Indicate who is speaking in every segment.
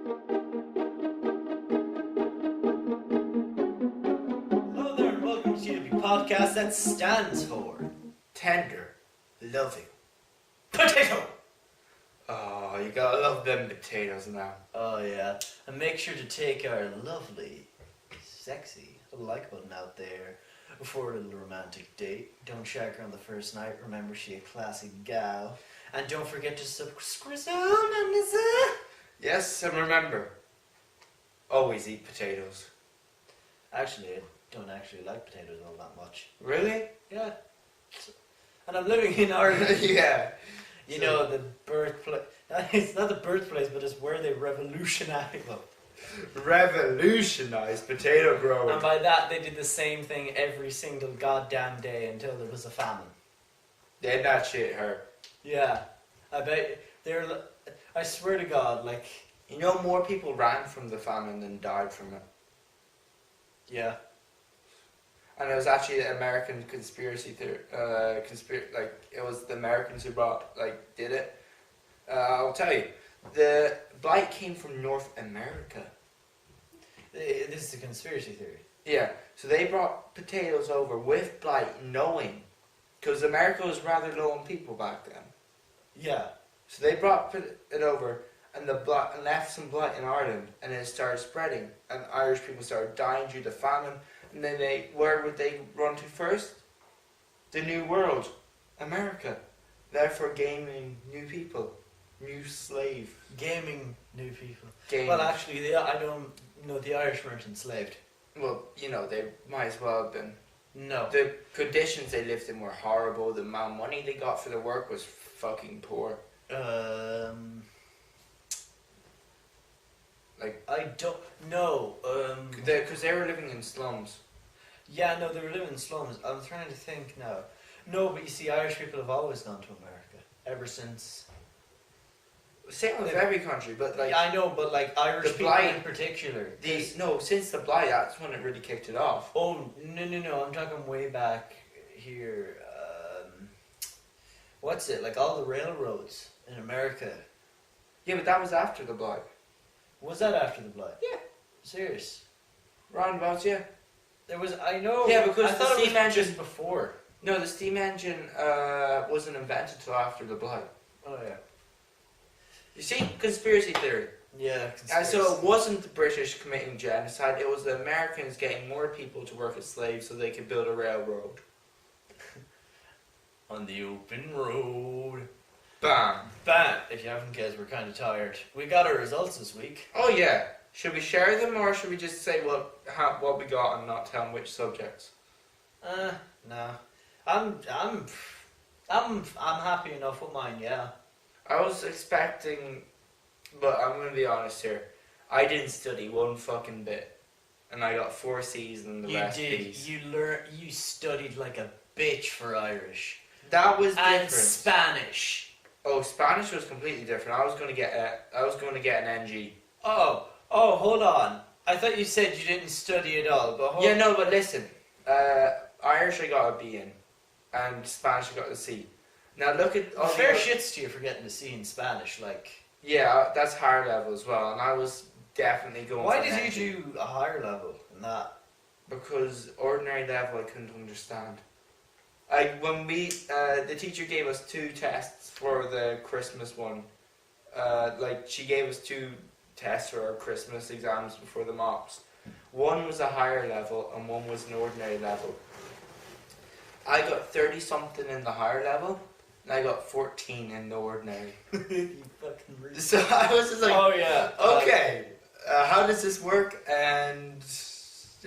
Speaker 1: Hello there and welcome to TLP Podcast. That stands for
Speaker 2: Tender.
Speaker 1: Loving Potato.
Speaker 2: Oh, you gotta love them potatoes now.
Speaker 1: Oh yeah, and make sure to take our lovely, sexy like button out there for a little romantic date. Don't shag her on the first night. Remember, she a classy gal. And don't forget to subscribe.
Speaker 2: Yes, and remember, always eat potatoes.
Speaker 1: Actually, I don't actually like potatoes all that much.
Speaker 2: Really?
Speaker 1: Yeah. And I'm living in Ireland.
Speaker 2: Yeah.
Speaker 1: You know, the birthplace. It's not the birthplace, but it's where they
Speaker 2: Revolutionized potato growing.
Speaker 1: And by that, they did the same thing every single goddamn day until there was a famine.
Speaker 2: Then that shit hurt.
Speaker 1: Yeah. I bet I swear to God, like.
Speaker 2: You know, more people ran from the famine than died from it.
Speaker 1: Yeah.
Speaker 2: And it was actually the American conspiracy theory. It was the Americans who did it. I'll tell you, the blight came from North America.
Speaker 1: This is a conspiracy theory.
Speaker 2: Yeah, so they brought potatoes over with blight, knowing, because America was rather low on people back then.
Speaker 1: Yeah.
Speaker 2: So they brought it over, and left some blight in Ireland, and it started spreading, and Irish people started dying due to famine. And then where would they run to first? The New World, America. Therefore, gaming new people, new slave.
Speaker 1: Gaming new people.
Speaker 2: Gaming.
Speaker 1: Well, actually, I don't know, the Irish weren't enslaved.
Speaker 2: Well, you know, they might as well have been.
Speaker 1: No.
Speaker 2: The conditions they lived in were horrible. The amount of money they got for their work was fucking poor.
Speaker 1: I don't know.
Speaker 2: Because they were living in slums.
Speaker 1: Yeah, no, they were living in slums. I'm trying to think now. No, but you see, Irish people have always gone to America ever since.
Speaker 2: Same with every country, but like.
Speaker 1: Yeah, I know, but like Irish people in particular.
Speaker 2: Since the blight, that's when it really kicked it off.
Speaker 1: Oh no! I'm talking way back here. What's it like? All the railroads in America.
Speaker 2: Yeah, but that was after the blight.
Speaker 1: Was that after the blight?
Speaker 2: Yeah.
Speaker 1: Serious?
Speaker 2: Roundabouts, yeah.
Speaker 1: There was, I know.
Speaker 2: Yeah, because
Speaker 1: I thought
Speaker 2: the steam
Speaker 1: it was
Speaker 2: engine
Speaker 1: just before.
Speaker 2: No, the steam engine wasn't invented till after the blight.
Speaker 1: Oh yeah.
Speaker 2: You see, conspiracy theory.
Speaker 1: Yeah.
Speaker 2: And so it wasn't the British committing genocide; it was the Americans getting more people to work as slaves so they could build a railroad.
Speaker 1: On the open road.
Speaker 2: Bam.
Speaker 1: Bam! If you haven't guessed, we're kind of tired. We got our results this week.
Speaker 2: Oh yeah. Should we share them, or should we just say what we got and not tell them which subjects?
Speaker 1: No. I'm happy enough with mine. Yeah.
Speaker 2: I was expecting, but I'm gonna be honest here. I didn't study one fucking bit, and I got 4 C's and the rest B's.
Speaker 1: You studied like a bitch for Irish.
Speaker 2: That was different.
Speaker 1: And Spanish.
Speaker 2: Oh, Spanish was completely different. I was going to get an NG.
Speaker 1: Oh, hold on. I thought you said you didn't study at all, but
Speaker 2: Yeah, no, but listen. Irish I got a B in, and Spanish I got a C. Now look at all
Speaker 1: fair shits to you for getting a C in Spanish, like.
Speaker 2: Yeah, that's higher level as well, and I was definitely going.
Speaker 1: Why did you do a higher level than that?
Speaker 2: Because ordinary level I couldn't understand. The teacher gave us 2 tests for the Christmas one. She gave us 2 tests for our Christmas exams before the mocks. One was a higher level and one was an ordinary level. I got 30 something in the higher level, and I got 14 in the ordinary.
Speaker 1: You fucking rude.
Speaker 2: So I was just like,
Speaker 1: oh yeah,
Speaker 2: okay, how does this work? And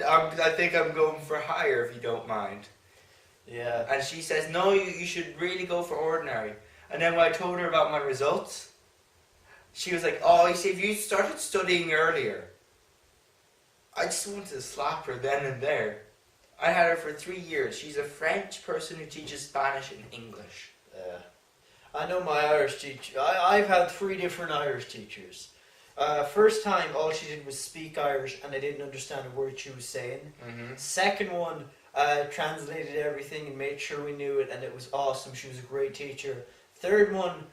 Speaker 2: I think I'm going for higher if you don't mind.
Speaker 1: Yeah.
Speaker 2: And she says, no, you should really go for ordinary. And then when I told her about my results, she was like, oh, you see, if you started studying earlier, I just wanted to slap her then and there. I had her for 3 years. She's a French person who teaches Spanish and English.
Speaker 1: I know my Irish teacher. I've had 3 different Irish teachers. First time, all she did was speak Irish, and I didn't understand a word she was saying.
Speaker 2: Mm-hmm.
Speaker 1: Second one, translated everything and made sure we knew it, and it was awesome. She was a great teacher. Third one,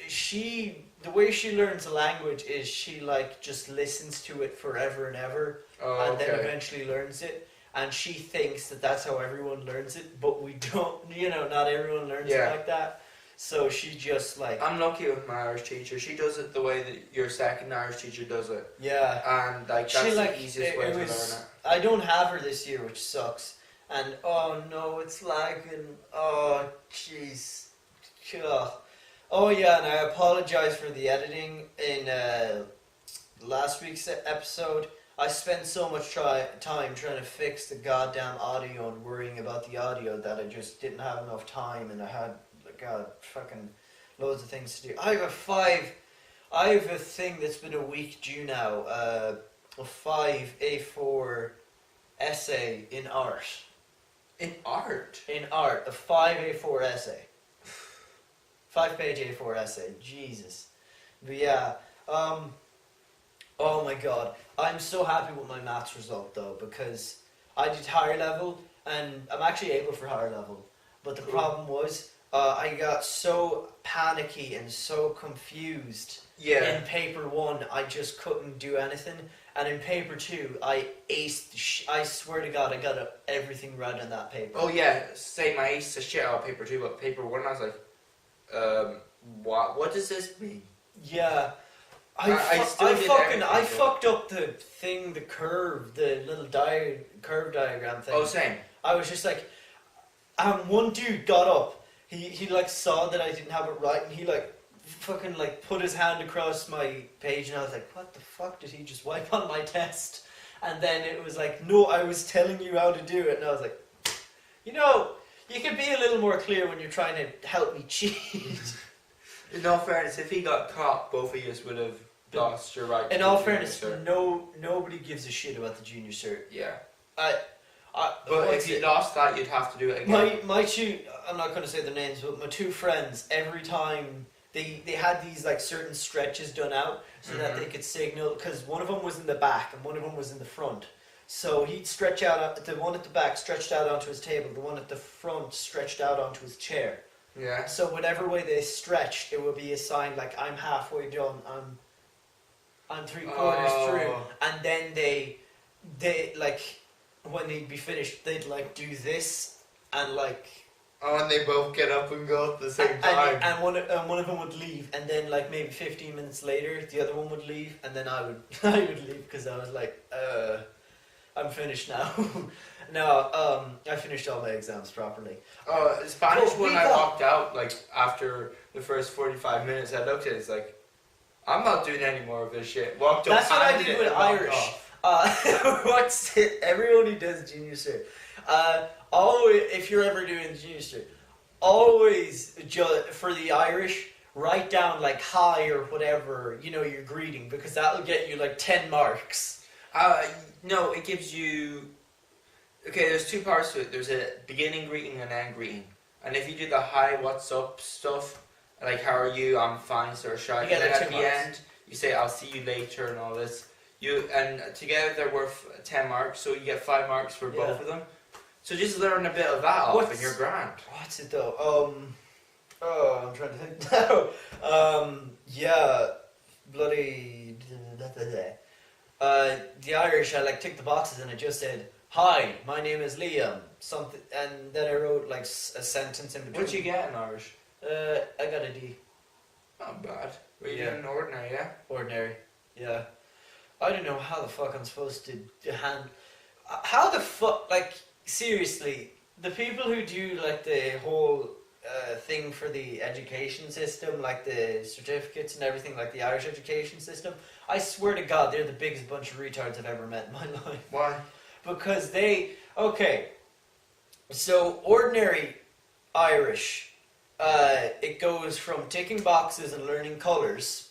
Speaker 1: she the way she learns a language is she like just listens to it forever and ever,
Speaker 2: Oh,
Speaker 1: and then
Speaker 2: okay.
Speaker 1: eventually learns it. And she thinks that that's how everyone learns it, but we don't. Not everyone learns it like that. So she just like.
Speaker 2: I'm lucky with my Irish teacher. She does it the way that your second Irish teacher does it.
Speaker 1: Yeah.
Speaker 2: And like that's the easiest way to learn it.
Speaker 1: I don't have her this year, which sucks. And oh no, it's lagging. Oh jeez. Oh yeah, and I apologize for the editing in last week's episode. I spent so much time trying to fix the goddamn audio and worrying about the audio that I just didn't have enough time, and I had fucking loads of things to do. I have a thing that's been a week due now. A 5 A4 essay in art.
Speaker 2: In art?
Speaker 1: In art, a 5 A4 essay. 5-page A4 essay. Jesus. But yeah. Oh my god. I'm so happy with my maths result though, because I did higher level and I'm actually able for higher level. But the problem was I got so panicky and so confused in paper 1, I just couldn't do anything. And in paper 2, I aced. I swear to God, I got everything right on that paper.
Speaker 2: Oh yeah, same. I aced the shit out of paper 2, but paper 1, I was like, what does this mean?
Speaker 1: Yeah. I fucked up the thing, the curve, the little curve diagram thing.
Speaker 2: Oh, same.
Speaker 1: I was just like, one dude got up. He like saw that I didn't have it right, and he like fucking like put his hand across my page, and I was like, what the fuck did he just wipe on my test? And then it was like, no, I was telling you how to do it, and I was like, you can be a little more clear when you're trying to help me cheat.
Speaker 2: In all fairness, if he got caught, both of you would have lost your right.
Speaker 1: In all fairness, nobody gives a shit about the junior cert.
Speaker 2: Yeah.
Speaker 1: But
Speaker 2: if you lost that, you'd have to do it again.
Speaker 1: My two, I'm not going to say their names, but my two friends, every time they had these like certain stretches done out so that they could signal, because one of them was in the back and one of them was in the front. So he'd stretch out, the one at the back stretched out onto his table, the one at the front stretched out onto his chair.
Speaker 2: Yeah.
Speaker 1: So whatever way they stretched, it would be a sign like, I'm halfway done, I'm 3/4 through, and then they like, when they'd be finished, they'd like do this, and like...
Speaker 2: Oh, and they both get up and go at the same time.
Speaker 1: And one of them would leave, and then like maybe 15 minutes later, the other one would leave, and then I would leave, because I was like, I'm finished now. No, I finished all my exams properly.
Speaker 2: Spanish when I walked out, like after the first 45 minutes, I looked at it, it's like, I'm not doing any more of this shit. Walked up.
Speaker 1: That's what I did with Irish. What's it? Everyone who does junior cert, always, if you're ever doing junior cert, always for the Irish, write down like hi or whatever, your greeting, because that'll get you like 10 marks.
Speaker 2: No, it gives you... Okay, there's two parts to it. There's a beginning greeting and end greeting. And if you do the hi, what's up stuff, like how are you, I'm fine, sort of shy. And then at the end, you say I'll see you later and all this. And together they're worth 10 marks, so you get 5 marks for both of them. So just learn a bit of that off and you're grand.
Speaker 1: What's it though? I'm trying to think now. Yeah, bloody... the Irish, I like ticked the boxes and I just said, hi, my name is Liam, something, and then I wrote like a sentence in between.
Speaker 2: What'd you get in Irish?
Speaker 1: I got a D.
Speaker 2: Not bad. Were you doing ordinary, yeah?
Speaker 1: Ordinary, yeah. I don't know how the fuck I'm supposed to handle... How the fuck, like, seriously, the people who do like the whole thing for the education system, like the certificates and everything, like the Irish education system, I swear to God, they're the biggest bunch of retards I've ever met in my life.
Speaker 2: Why?
Speaker 1: Because so ordinary Irish, it goes from ticking boxes and learning colours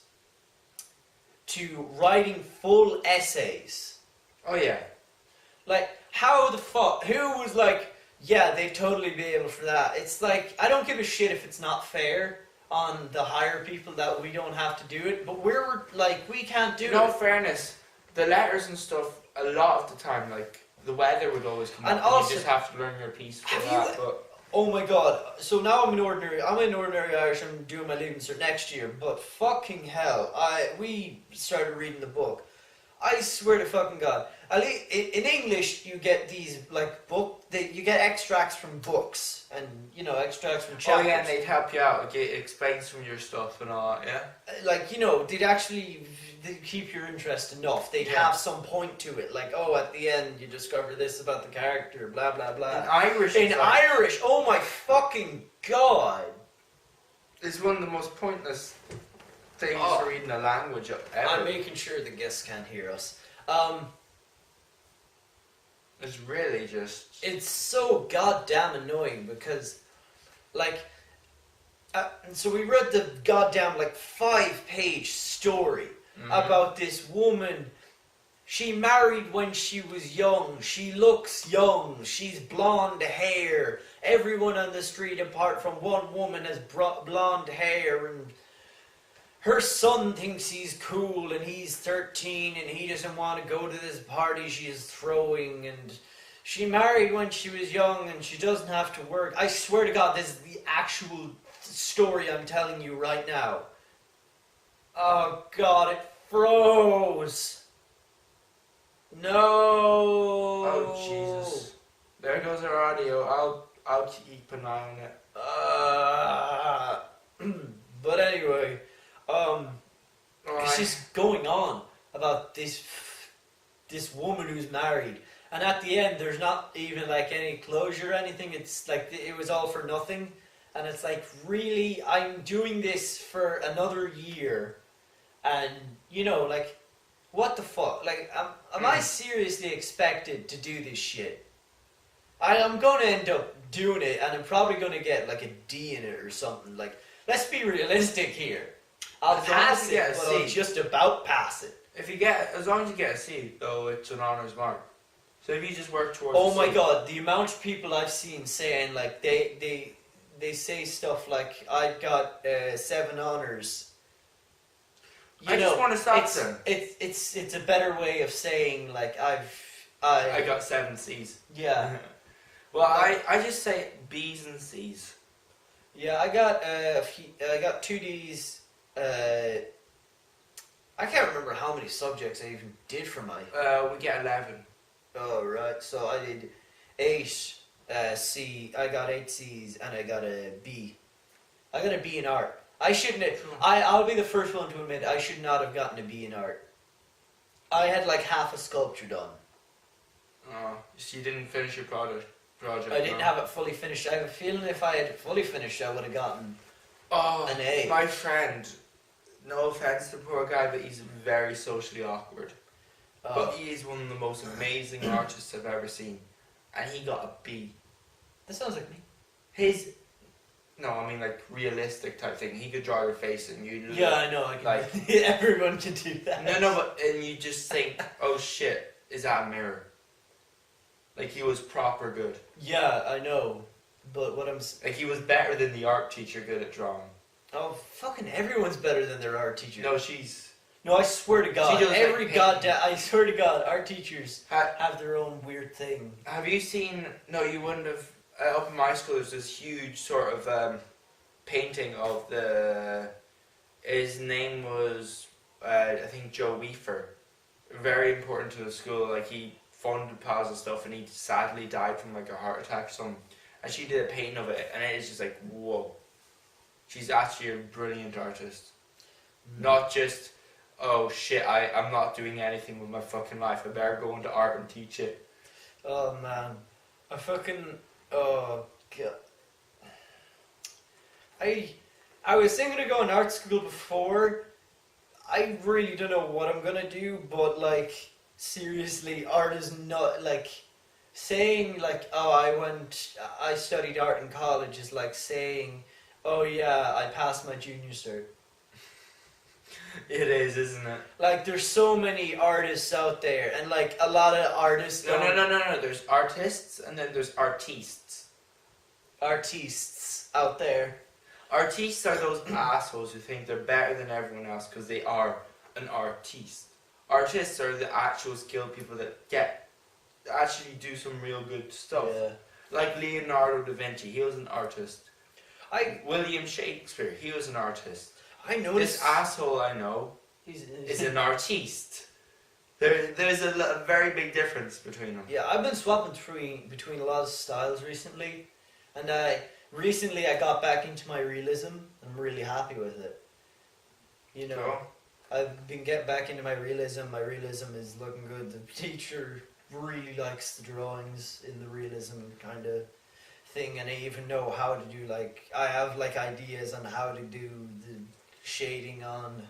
Speaker 1: to writing full essays.
Speaker 2: Oh yeah.
Speaker 1: Like, how the fuck, who was like, yeah, they'd totally be able for that. It's like, I don't give a shit if it's not fair on the higher people that we don't have to do it, but we're like, we can't do it.
Speaker 2: In all fairness, the letters and stuff, a lot of the time, like, the weather would always come up and you just have to learn your piece for that.
Speaker 1: Oh my god. So now I'm an ordinary Irish, I'm doing my leaving cert next year, but fucking hell, we started reading the book. I swear to fucking God. In English, you get these, like, you get extracts from books, and, you know, extracts from chapters.
Speaker 2: Oh yeah, and they'd help you out, it explains some of your stuff and all that, yeah?
Speaker 1: Like, you know, they'd keep your interest enough. They'd have some point to it, like, oh, at the end, you discover this about the character, blah, blah, blah.
Speaker 2: In Irish,
Speaker 1: Irish, oh my fucking God.
Speaker 2: It's one of the most pointless things for reading a language ever.
Speaker 1: I'm making sure the guests can't hear us.
Speaker 2: It's really just...
Speaker 1: It's so goddamn annoying because, like, so we read the goddamn, like, 5-page story about this woman. She married when she was young. She looks young. She's blonde hair. Everyone on the street, apart from one woman, has blonde hair, and her son thinks he's cool, and he's 13, and he doesn't want to go to this party she's throwing, and she married when she was young, and she doesn't have to work. I swear to God, this is the actual story I'm telling you right now. Oh God, it froze. No.
Speaker 2: Oh Jesus. There goes our audio. I'll keep an eye on it.
Speaker 1: But anyway, she's going on about this woman who's married, and at the end there's not even like any closure or anything. It's like it was all for nothing, and it's like, really, I'm doing this for another year, and you know, like, what the fuck? Like, am I seriously expected to do this shit? I'm going to end up doing it, and I'm probably going to get like a D in it or something. Like, let's be realistic here. I'll pass it, but I'll just about pass it.
Speaker 2: As long as you get a C, though, it's an honours mark. So if you just work towards
Speaker 1: Oh my God, the amount of people I've seen saying, like, they say stuff like, I got 7 honours.
Speaker 2: I just want to stop them.
Speaker 1: It's a better way of saying, like,
Speaker 2: I got 7 C's.
Speaker 1: Yeah.
Speaker 2: Well, I just say B's and C's.
Speaker 1: Yeah, I got 2 D's. I can't remember how many subjects I even did for my...
Speaker 2: we get 11.
Speaker 1: Oh, right. So I did 8 C. I got 8 C's, and I got a B. I got a B in art. I shouldn't have... I'll be the first one to admit I should not have gotten a B in art. I had like half a sculpture done.
Speaker 2: Oh, so you didn't finish your project?
Speaker 1: I didn't have it fully finished. I have a feeling if I had it fully finished, I would have gotten an A.
Speaker 2: My friend, no offense to the poor guy, but he's very socially awkward. But he is one of the most amazing artists I've ever seen. And he got a B.
Speaker 1: That sounds like me.
Speaker 2: No, I mean like realistic type thing. He could draw your face and you...
Speaker 1: Yeah, I know. Everyone can do that.
Speaker 2: No, but and you just think, oh shit, is that a mirror? Like, he was proper good.
Speaker 1: Yeah, I know. But what I'm...
Speaker 2: Like, he was better than the art teacher good at drawing.
Speaker 1: Oh, fucking everyone's better than their art teacher.
Speaker 2: No, she's...
Speaker 1: No, I swear to God. I swear to God, art teachers have their own weird thing.
Speaker 2: Have you seen... No, you wouldn't have... up in my school, there's this huge sort of painting of the... His name was, I think, Joe Weaver. Very important to the school. Like, he funded piles of stuff, and he sadly died from like a heart attack or something. And she did a painting of it, and it is just like, whoa. She's actually a brilliant artist. Not just, oh shit, I'm not doing anything with my fucking life. I better go into art and teach it.
Speaker 1: Oh man. Oh God. I was thinking of going to art school before. I really don't know what I'm gonna do, but like, seriously, art is not like... Saying like, oh, I studied art in college is like saying, oh yeah, I passed my junior cert.
Speaker 2: It is, isn't it?
Speaker 1: Like, there's so many artists out there, and like a lot of artists...
Speaker 2: No. There's artists, and then there's artistes.
Speaker 1: Artistes out there.
Speaker 2: Artistes are those assholes who think they're better than everyone else because they are an artiste. Artists are the actual skilled people that actually do some real good stuff.
Speaker 1: Yeah.
Speaker 2: Like Leonardo da Vinci, he was an artist. William Shakespeare, he was an artist.
Speaker 1: I noticed
Speaker 2: This asshole I know is an artiste. There's a very big difference between them.
Speaker 1: Yeah, I've been swapping between a lot of styles recently, and recently I got back into my realism. I'm really happy with it. You know,
Speaker 2: Cool.
Speaker 1: I've been getting back into my realism. My realism is looking good. The teacher really likes the drawings in the realism kind of thing, and I even know how to do, like, I have like ideas on how to do the shading on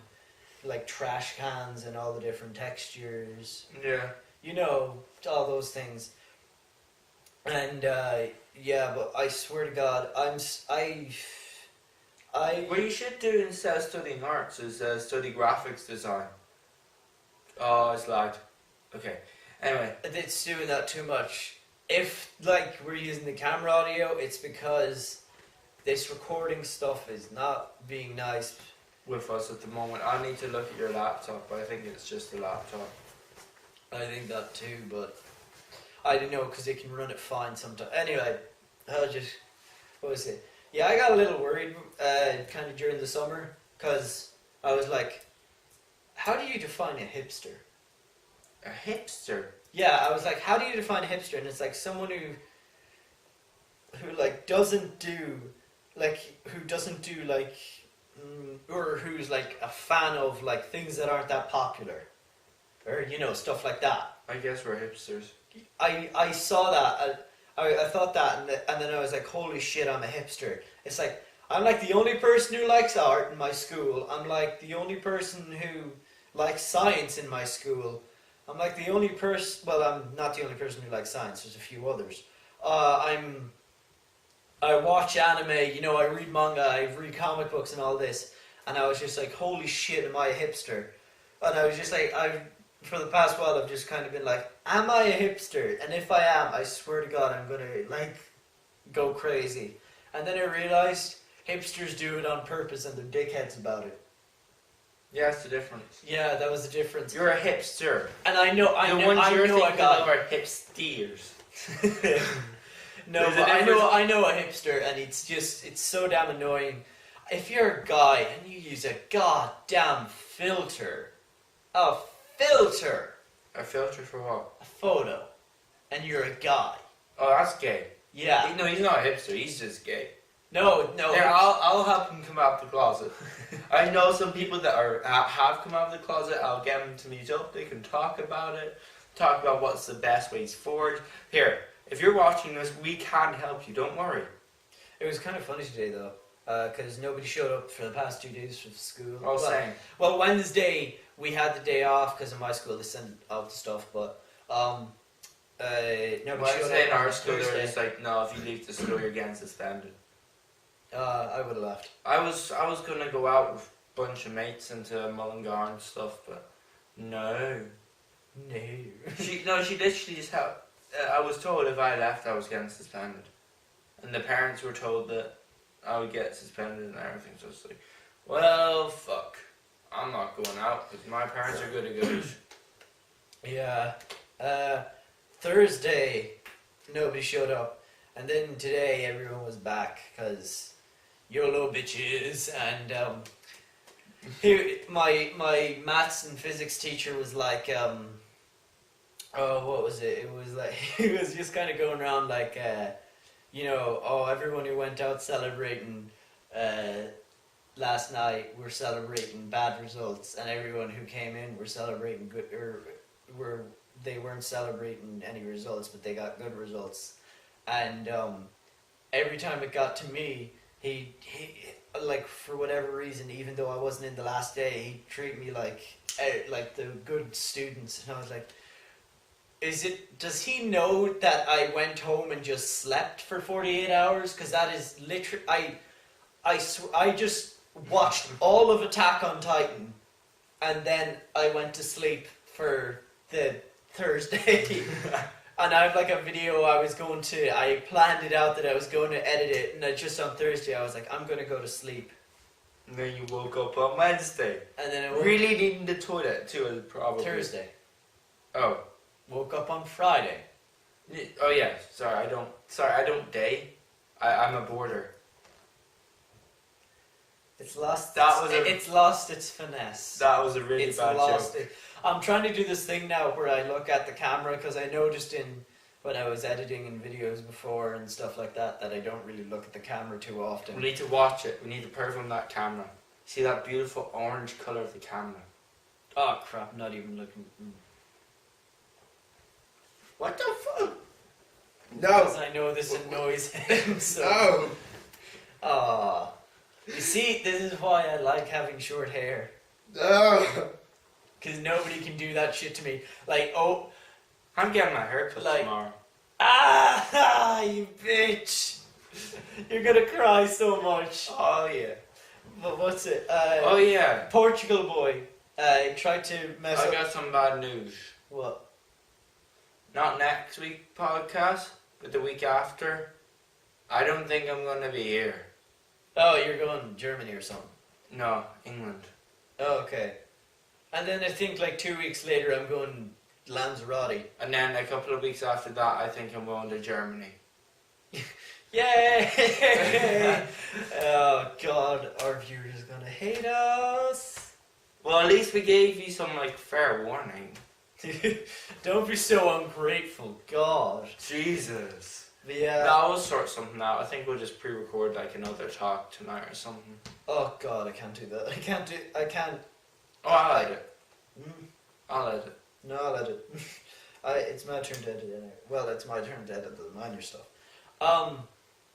Speaker 1: like trash cans and all the different textures.
Speaker 2: Yeah.
Speaker 1: You know, all those things. And yeah, but I swear to God,
Speaker 2: What you should do instead of studying arts is study graphics design. Oh, it's lagged. Okay. Anyway.
Speaker 1: It's doing that too much. If like we're using the camera audio, it's because this recording stuff is not being nice
Speaker 2: With us at the moment. I need to look at your laptop, but I think it's just the laptop.
Speaker 1: I think that too, but I don't know because they can run it fine sometimes. Anyway, what was it? Yeah, I got a little worried kind of during the summer because I was like, how do you define a hipster?
Speaker 2: A hipster?
Speaker 1: Yeah, I was like, how do you define a hipster? And it's like someone who like doesn't do like or who's like a fan of like things that aren't that popular, or you know, stuff like that.
Speaker 2: I guess we're hipsters.
Speaker 1: I saw that. I thought that, and then I was like, holy shit, I'm a hipster. It's like, I'm like the only person who likes art in my school. I'm like the only person who likes science in my school. I'm like the only person, well, I'm not the only person who likes science, there's a few others. I watch anime, you know, I read manga, I read comic books and all this, and I was just like, holy shit, am I a hipster? And I was just like, for the past while, I've just kind of been like, am I a hipster? And if I am, I swear to God, I'm gonna like go crazy. And then I realized hipsters do it on purpose and they're dickheads about it.
Speaker 2: Yeah, that's the difference.
Speaker 1: Yeah, that was the difference.
Speaker 2: You're a hipster.
Speaker 1: And I know
Speaker 2: I know
Speaker 1: I got
Speaker 2: are hipsters.
Speaker 1: No, but I know a hipster, and it's so damn annoying. If you're a guy and you use a goddamn filter, a filter
Speaker 2: For what?
Speaker 1: a photo, and you're a guy.
Speaker 2: Oh, that's gay.
Speaker 1: Yeah.
Speaker 2: No, he's not a hipster. He's just gay.
Speaker 1: No.
Speaker 2: Here, I'll help him come out of the closet. I know some people that have come out of the closet. I'll get them to meet up. They can talk about it. Talk about what's the best ways forward. Here, if you're watching this, we can help you. Don't worry.
Speaker 1: It was kind of funny today, though, because nobody showed up for the past 2 days for school.
Speaker 2: All same.
Speaker 1: Well, Wednesday we had the day off because in my school they sent out the stuff, but nobody showed up.
Speaker 2: Wednesday in our
Speaker 1: on
Speaker 2: school,
Speaker 1: Thursday.
Speaker 2: they're just like, no, if you leave the school, you're getting suspended.
Speaker 1: I would have left.
Speaker 2: I was gonna go out with a bunch of mates into Mullingar and stuff, but no. She literally just had. I was told if I left, I was getting suspended, and the parents were told that I would get suspended and everything. So it's like, well, fuck, I'm not going out because my parents are good at goodies.
Speaker 1: Yeah. Thursday, nobody showed up, and then today everyone was back because YOLO bitches, and my maths and physics teacher was like, what was it? It was like, he was just kind of going around like, you know, everyone who went out celebrating last night were celebrating bad results, and everyone who came in were celebrating good, or they weren't celebrating any results, but they got good results. And every time it got to me, he like, for whatever reason, even though I wasn't in the last day, he'd treat me like the good students, and I was like, does he know that I went home and just slept for 48 hours? Because that is literally, I just watched all of Attack on Titan, and then I went to sleep for the Thursday. And I have like a video I planned it out that I was going to edit it, and just on Thursday I was like, I'm going to go to sleep.
Speaker 2: And then you woke up on Wednesday.
Speaker 1: And then I woke
Speaker 2: really needing the toilet too, probably.
Speaker 1: Thursday.
Speaker 2: Oh.
Speaker 1: Woke up on Friday.
Speaker 2: Oh yeah, sorry, I don't date. I'm a boarder.
Speaker 1: It's lost. It's lost its finesse.
Speaker 2: That was a really bad joke.
Speaker 1: I'm trying to do this thing now where I look at the camera because I noticed when I was editing in videos before and stuff like that I don't really look at the camera too often.
Speaker 2: We need to watch it. We need to perform that camera. See that beautiful orange colour of the camera.
Speaker 1: Oh crap! Not even looking.
Speaker 2: What the fuck?
Speaker 1: Because I know this annoys him. So.
Speaker 2: No.
Speaker 1: You see, this is why I like having short hair.
Speaker 2: No.
Speaker 1: Because nobody can do that shit to me.
Speaker 2: I'm getting my hair cut tomorrow.
Speaker 1: You bitch! You're gonna cry so much.
Speaker 2: Oh yeah.
Speaker 1: But what's it?
Speaker 2: Oh yeah.
Speaker 1: Portugal boy. Tried to mess up.
Speaker 2: I got some bad news.
Speaker 1: What?
Speaker 2: Not next week podcast, but the week after. I don't think I'm gonna be here.
Speaker 1: Oh, you're going to Germany or something?
Speaker 2: No, England.
Speaker 1: Oh, okay. And then I think 2 weeks later I'm going Lanzarote.
Speaker 2: And then a couple of weeks after that, I think I'm going to Germany.
Speaker 1: Yay! Oh god, our viewers are gonna hate us.
Speaker 2: Well, at least we gave you some fair warning.
Speaker 1: Don't be so ungrateful, God.
Speaker 2: Jesus.
Speaker 1: Yeah.
Speaker 2: No, we'll sort something out. I think we'll just pre-record another talk tonight or something.
Speaker 1: Oh god, I can't do that. I can't.
Speaker 2: Oh, I'll edit it.
Speaker 1: Mm.
Speaker 2: I'll edit it.
Speaker 1: No, I'll edit. It's my turn to edit anyway. Well, it's my turn to edit the minor stuff.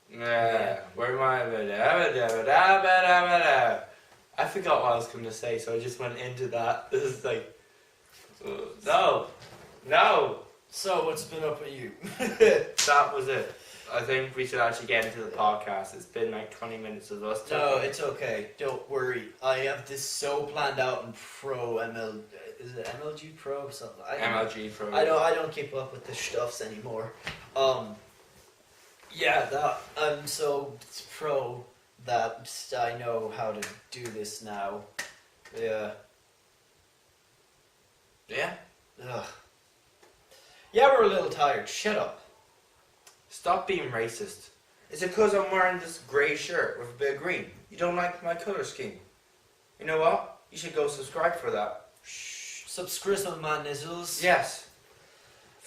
Speaker 2: Yeah. Where am I? I forgot what I was going to say, so I just went into that. This is no.
Speaker 1: So, what's been up with you?
Speaker 2: That was it. I think we should actually get into the podcast. It's been 20 minutes of us talking.
Speaker 1: No, it's okay. Don't worry. I have this so planned out in Pro ML. Is it MLG Pro or something?
Speaker 2: MLG Pro.
Speaker 1: I don't keep up with the stuffs anymore. Yeah, that I'm so pro that I know how to do this now. Yeah.
Speaker 2: Yeah?
Speaker 1: Ugh. Yeah, we're a little tired. Shut up.
Speaker 2: Stop being racist. Is it because I'm wearing this grey shirt with a bit of green? You don't like my colour scheme? You know what? You should go subscribe for that.
Speaker 1: Shh. Subscribe, man, nizzles.
Speaker 2: Yes.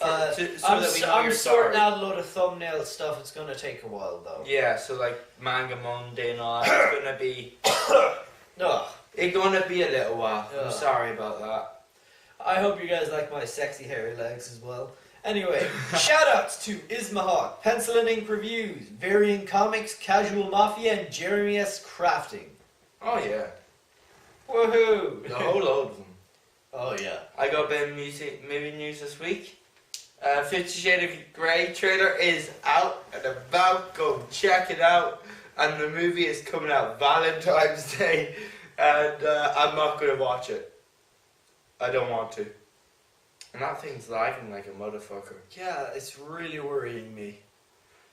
Speaker 1: I'm sorting out a load of thumbnail stuff. It's going to take a while, though.
Speaker 2: Yeah, so Manga Monday and all that. It's going to be...
Speaker 1: Ugh.
Speaker 2: It's going to be a little while.
Speaker 1: Ugh.
Speaker 2: I'm sorry about that.
Speaker 1: I hope you guys like my sexy hairy legs as well. Anyway, shoutouts to Ismahawk, Pencil and Ink Reviews, Varying Comics, Casual Mafia, and Jeremy S. Crafting.
Speaker 2: Oh yeah.
Speaker 1: Woohoo!
Speaker 2: The whole load of them.
Speaker 1: Oh yeah.
Speaker 2: I got a bit of movie news this week. 50 Shades of Grey trailer is out and about. Go check it out. And the movie is coming out Valentine's Day. And I'm not going to watch it. I don't want to. And that thing's lagging like a motherfucker.
Speaker 1: Yeah, it's really worrying me.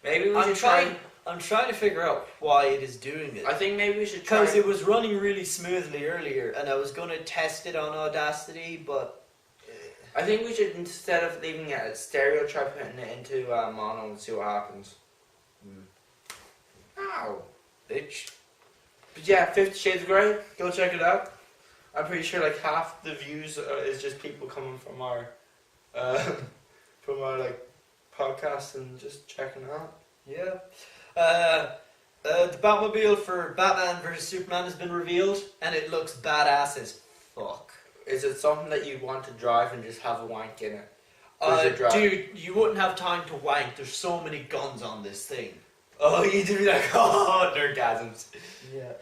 Speaker 2: Maybe we should try...
Speaker 1: I'm trying to figure out why it is doing it.
Speaker 2: I think maybe we should try...
Speaker 1: Because it was running really smoothly earlier, and I was going to test it on Audacity, but...
Speaker 2: I think we should, instead of leaving it at stereo, try putting it into mono and see what happens. Ow. Bitch. But yeah, 50 Shades of Grey, go check it out. I'm pretty sure half the views is just people coming from our podcast and just checking it out.
Speaker 1: Yeah. The Batmobile for Batman vs Superman has been revealed, and it looks badass as fuck.
Speaker 2: Is it something that you want to drive and just have a wank in it?
Speaker 1: Dude, you wouldn't have time to wank. There's so many guns on this thing.
Speaker 2: Oh, you'd be oh, nerdgasms.
Speaker 1: Yeah.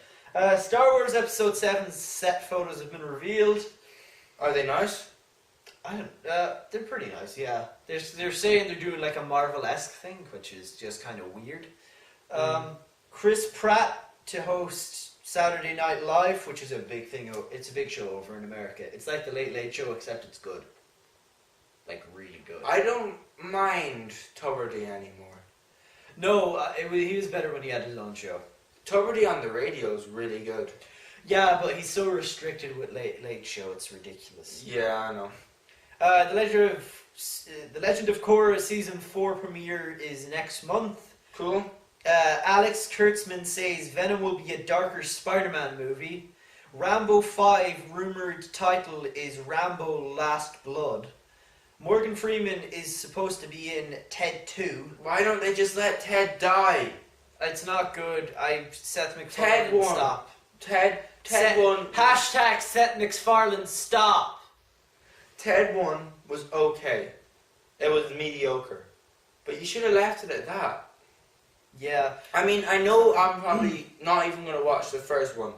Speaker 1: Star Wars Episode 7 set photos have been revealed.
Speaker 2: Are they nice?
Speaker 1: I don't. They're pretty nice. Yeah. They're saying they're doing a Marvel-esque thing, which is just kind of weird. Chris Pratt to host Saturday Night Live, which is a big thing. It's a big show over in America. It's like the Late Late Show, except it's good. Really good.
Speaker 2: I don't mind Tuberty anymore.
Speaker 1: No, he was better when he had his own show.
Speaker 2: Tuberty on the radio is really good.
Speaker 1: Yeah, but he's so restricted with Late Late Show, it's ridiculous.
Speaker 2: Yeah, I know.
Speaker 1: The Legend of Korra season 4 premiere is next month.
Speaker 2: Cool.
Speaker 1: Alex Kurtzman says Venom will be a darker Spider-Man movie. Rambo 5 rumored title is Rambo Last Blood. Morgan Freeman is supposed to be in Ted 2.
Speaker 2: Why don't they just let Ted die?
Speaker 1: It's not good. Seth MacFarlane,
Speaker 2: Ted 1.
Speaker 1: stop.
Speaker 2: Ted 1.
Speaker 1: Hashtag Seth MacFarlane, stop.
Speaker 2: Ted 1 was okay. It was mediocre. But you should have left it at that.
Speaker 1: Yeah.
Speaker 2: I mean, I know I'm probably not even going to watch the first one.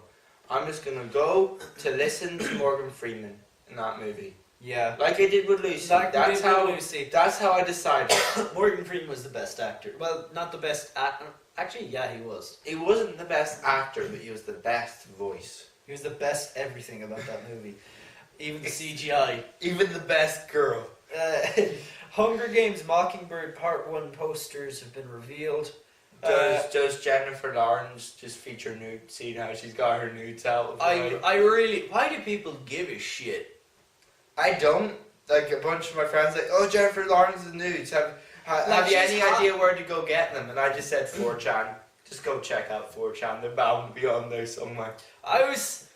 Speaker 2: I'm just going to go to listen to Morgan Freeman in that movie.
Speaker 1: Yeah.
Speaker 2: Like I did with Lucy. That's how I decided.
Speaker 1: Morgan Freeman was the best actor. Well, not the best actor. Actually, yeah, he was.
Speaker 2: He wasn't the best actor, but he was the best voice.
Speaker 1: He was the best everything about that movie. Even the CGI.
Speaker 2: Even the best girl.
Speaker 1: Hunger Games Mockingbird Part 1 posters have been revealed.
Speaker 2: Does Jennifer Lawrence just feature nude? See how she's got her nudes out?
Speaker 1: I really... Why do people give a shit?
Speaker 2: I don't. Like, a bunch of my friends like, oh, Jennifer Lawrence's nudes. Have you any idea where to go get them? And I just said 4chan. Just go check out 4chan. They're bound to be on there somewhere.
Speaker 1: I was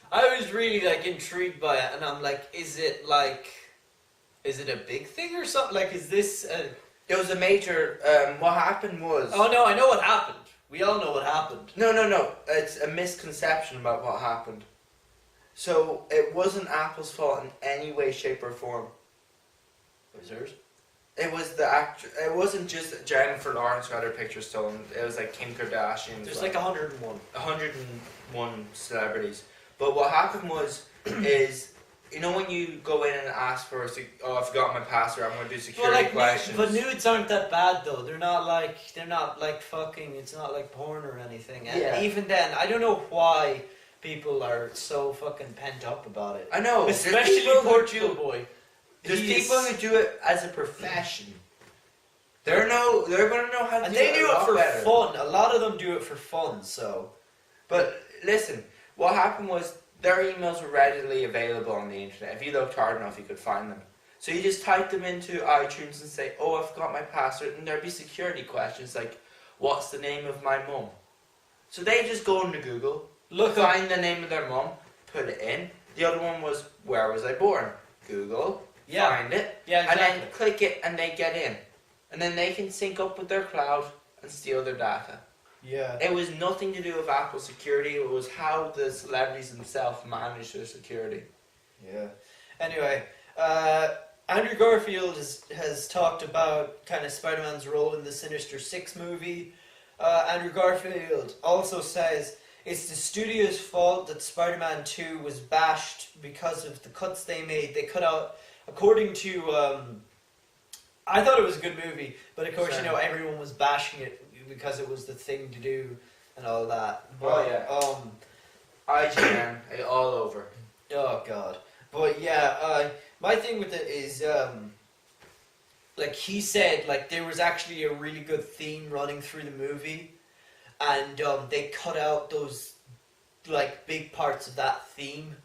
Speaker 1: really like intrigued by it, and I'm like, is it a big thing or something? Like, is this a...
Speaker 2: It was a major. What happened was.
Speaker 1: Oh no, I know what happened. We all know what happened.
Speaker 2: No. It's a misconception about what happened. So it wasn't Apple's fault in any way, shape, or form.
Speaker 1: It was hers.
Speaker 2: It was the actor. It wasn't just Jennifer Lawrence who had her picture stolen. It was like Kim Kardashian.
Speaker 1: There's like 101.
Speaker 2: 101 celebrities. But what happened is, you know, when you go in and ask for, I forgot my password, I'm going to do security questions.
Speaker 1: But nudes aren't that bad though. They're not like fucking. It's not like porn or anything. And even then, I don't know why people are so fucking pent up about it.
Speaker 2: I know,
Speaker 1: especially Portugal boy.
Speaker 2: There's people who do it as a profession. They're going to know how to do it.
Speaker 1: And they do it for
Speaker 2: better.
Speaker 1: fun. A lot of them do it for fun. So,
Speaker 2: but listen, what happened was their emails were readily available on the internet. If you looked hard enough, you could find them. So you just type them into iTunes and say, "Oh, I forgot my password," and there'd be security questions like, "What's the name of my mum?" So they just go into Google, find the name of their mum, put it in. The other one was, "Where was I born?" Google. Find it, and then click it, and they get in, and then they can sync up with their cloud and steal their data.
Speaker 1: Yeah.
Speaker 2: It was nothing to do with Apple security. It was how the celebrities themselves manage their security.
Speaker 1: Yeah. Anyway, Andrew Garfield has talked about kind of Spider-Man's role in the Sinister Six movie. Andrew Garfield also says it's the studio's fault that Spider-Man 2 was bashed because of the cuts they made. They cut out. According to, I thought it was a good movie, but of course, you know, everyone was bashing it because it was the thing to do and all that. But,
Speaker 2: IGN, all over.
Speaker 1: Oh God. But yeah, my thing with it is, like he said, like there was actually a really good theme running through the movie, and they cut out those like big parts of that theme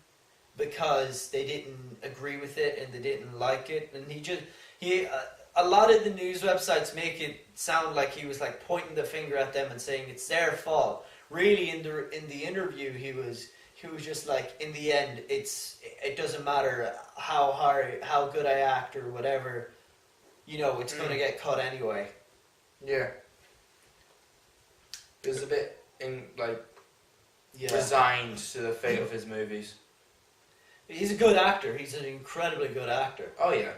Speaker 1: because they didn't agree with it and they didn't like it, and a lot of the news websites make it sound like he was like pointing the finger at them and saying it's their fault. Really, in the interview, he was just like, in the end, it doesn't matter how good I act or whatever, you know, it's gonna get cut anyway.
Speaker 2: Yeah. He was a bit resigned to the fate of his movies.
Speaker 1: He's a good actor. He's an incredibly good actor.
Speaker 2: Oh yeah.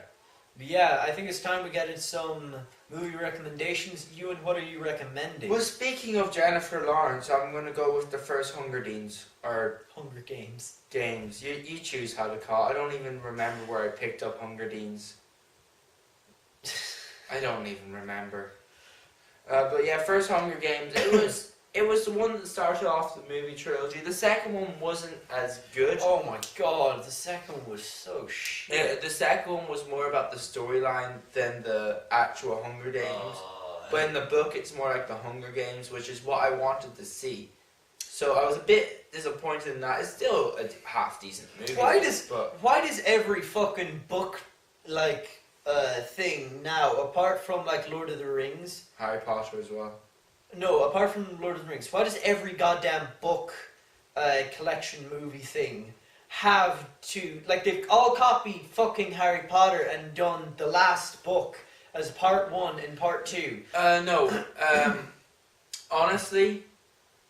Speaker 1: But yeah, I think it's time we get into some movie recommendations. Ewan, what are you recommending?
Speaker 2: Well, speaking of Jennifer Lawrence, I'm going to go with the first Hunger Games. Or
Speaker 1: Hunger Games.
Speaker 2: Games. You choose how to call it. I don't even remember where I picked up Hunger Games. I don't even remember. But yeah, first Hunger Games. It was the one that started off the movie trilogy. The second one wasn't as good.
Speaker 1: Oh my God, the second one was so shit.
Speaker 2: Yeah, the second one was more about the storyline than the actual Hunger Games. But in the book, it's more like the Hunger Games, which is what I wanted to see. So I was a bit disappointed in that. It's still a half decent movie.
Speaker 1: Why does every fucking book like thing now, apart from like Lord of the Rings.
Speaker 2: Harry Potter as well.
Speaker 1: No, apart from Lord of the Rings, why does every goddamn book collection movie thing have to, like, they've all copied fucking Harry Potter and done the last book as part 1 and part 2?
Speaker 2: No. Honestly,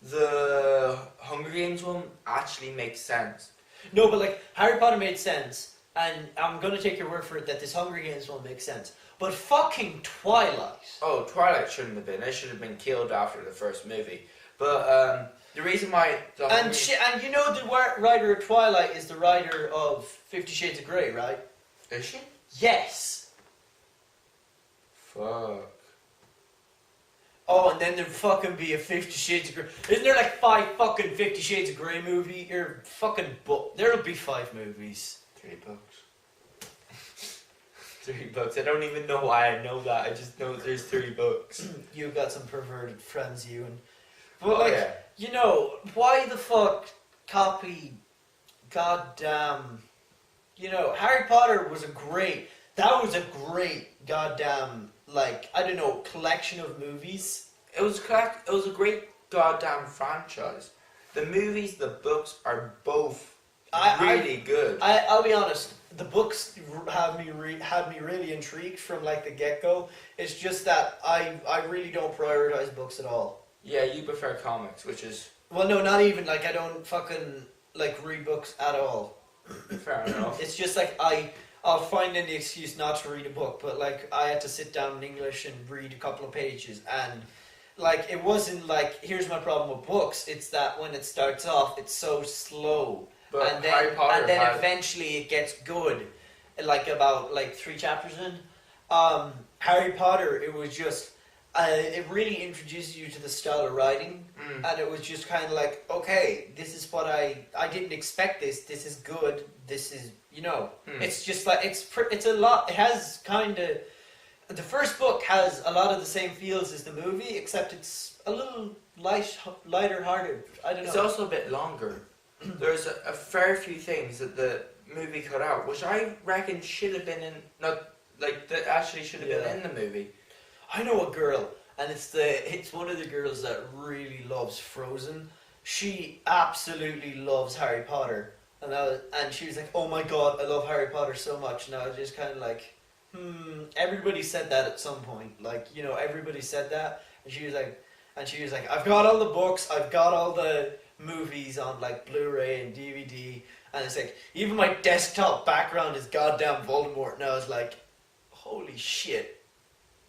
Speaker 2: the Hunger Games one actually makes sense.
Speaker 1: No, but like Harry Potter made sense, and I'm gonna take your word for it that this Hunger Games one makes sense. But fucking Twilight.
Speaker 2: Oh, Twilight shouldn't have been. It should have been killed after the first movie. But the reason why...
Speaker 1: And you know the writer of Twilight is the writer of 50 Shades of Grey, right?
Speaker 2: Is she?
Speaker 1: Yes.
Speaker 2: Fuck.
Speaker 1: Oh, and then there'd fucking be a 50 Shades of Grey. Isn't there like 5 fucking 50 Shades of Grey movie? Or fucking book. There'll be 5 movies.
Speaker 2: 3 books. 3 books. I don't even know why I know that. I just know there's 3 books.
Speaker 1: You've got some perverted friends, you and... But you know, why the fuck copy goddamn... You know, Harry Potter was a great... That was a great goddamn, like, I don't know, collection of movies.
Speaker 2: It was a great goddamn franchise. The movies, the books are both really good.
Speaker 1: I'll be honest, the books had me really intrigued from like the get-go. It's just that I really don't prioritize books at all.
Speaker 2: Yeah, you prefer comics, which is...
Speaker 1: Well, no, not even. Like, I don't fucking, like, read books at all.
Speaker 2: Fair enough.
Speaker 1: It's just like I'll find any excuse not to read a book, but like I had to sit down in English and read a couple of pages, and like it wasn't like, here's my problem with books, it's that when it starts off it's so slow,
Speaker 2: But
Speaker 1: and then
Speaker 2: Harry Potter
Speaker 1: eventually it gets good, like about like 3 chapters in. Harry Potter, it was just it really introduces you to the style of writing, and it was just kind of like, okay, this is what I didn't expect this is good, this is, you know, it's just like, it's a lot, it has kind of, the first book has a lot of the same feels as the movie, except it's a little lighter hearted, I don't know.
Speaker 2: It's also a bit longer. There's a fair few things that the movie cut out, which I reckon should have been in, that actually should have been in the movie.
Speaker 1: I know a girl, and it's one of the girls that really loves Frozen. She absolutely loves Harry Potter, and she was like, "Oh my god, I love Harry Potter so much." And I was just kind of like, Everybody said that at some point, like, you know, everybody said that, and she was like, "I've got all the books, I've got all the movies on like Blu-ray and DVD," and it's like, even my desktop background is goddamn Voldemort, and I was like, "Holy shit."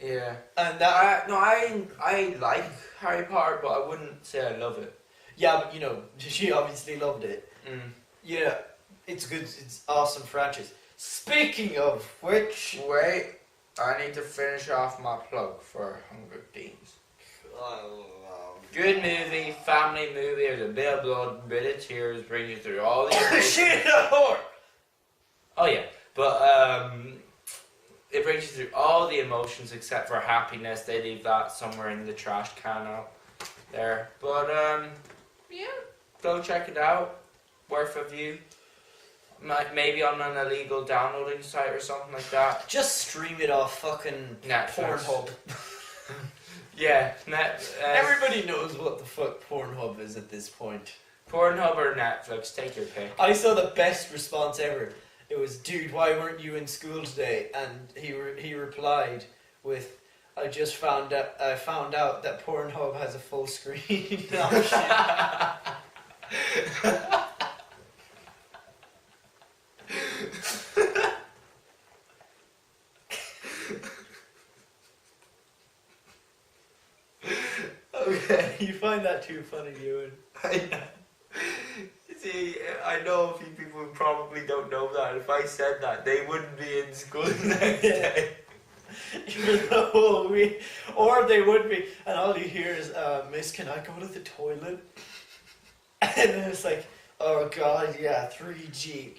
Speaker 2: Yeah.
Speaker 1: And that
Speaker 2: I like Harry Potter, but I wouldn't say I love it.
Speaker 1: Yeah, but you know, she obviously loved it. Yeah, it's good. It's awesome franchise. Speaking of which,
Speaker 2: wait, I need to finish off my plug for Hunger Games. Good movie, family movie. There's a bit of blood, a bit of tears, brings you through all the emotions.
Speaker 1: Shit, a whore.
Speaker 2: Oh yeah, but it brings you through all the emotions except for happiness. They leave that somewhere in the trash can out there. But yeah, go check it out. Worth a view. Maybe on an illegal downloading site or something like that.
Speaker 1: Just stream it off fucking
Speaker 2: Netflix.
Speaker 1: Pornhub.
Speaker 2: Yeah,
Speaker 1: everybody knows what the fuck Pornhub is at this point.
Speaker 2: Pornhub or Netflix, take your pick.
Speaker 1: I saw the best response ever. It was, "Dude, why weren't you in school today?" And he replied with, I found out that Pornhub has a full screen option." Okay, you find that too funny, Ewan.
Speaker 2: See, I know a few people who probably don't know that. If I said that, they wouldn't be in school the next day.
Speaker 1: For the whole week. Or they would be, and all you hear is, "Miss, can I go to the toilet?" And then it's like, "Oh god, yeah, 3G.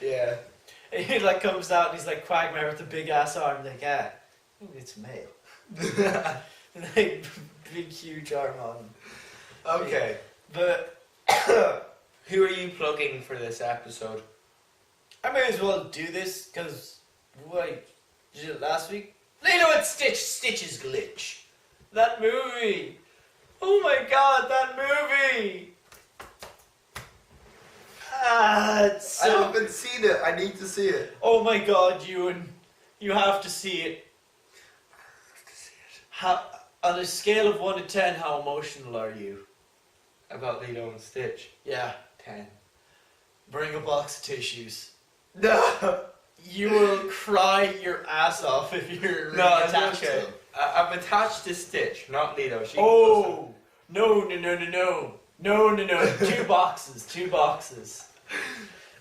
Speaker 1: Yeah. And he like comes out and he's like Quagmire with the big ass arm, like, "Ah, it's male." Like, big huge arm on.
Speaker 2: Okay.
Speaker 1: But
Speaker 2: who are you plugging for this episode?
Speaker 1: I may as well do this because wait, did it last week? Lilo and Stitch's Glitch. That movie. Oh my god, that movie. It's so...
Speaker 2: I haven't seen it. I need to see it.
Speaker 1: Oh my god, Ewan. You have to see it. How, on a scale of 1 to 10, how emotional are you?
Speaker 2: About Lilo and Stitch.
Speaker 1: Yeah.
Speaker 2: 10.
Speaker 1: Bring a box of tissues.
Speaker 2: No.
Speaker 1: You will cry your ass off if you're really
Speaker 2: No, it's
Speaker 1: attached
Speaker 2: okay.
Speaker 1: to them.
Speaker 2: I'm attached to Stitch, not Lilo. She
Speaker 1: Oh! No. Two boxes.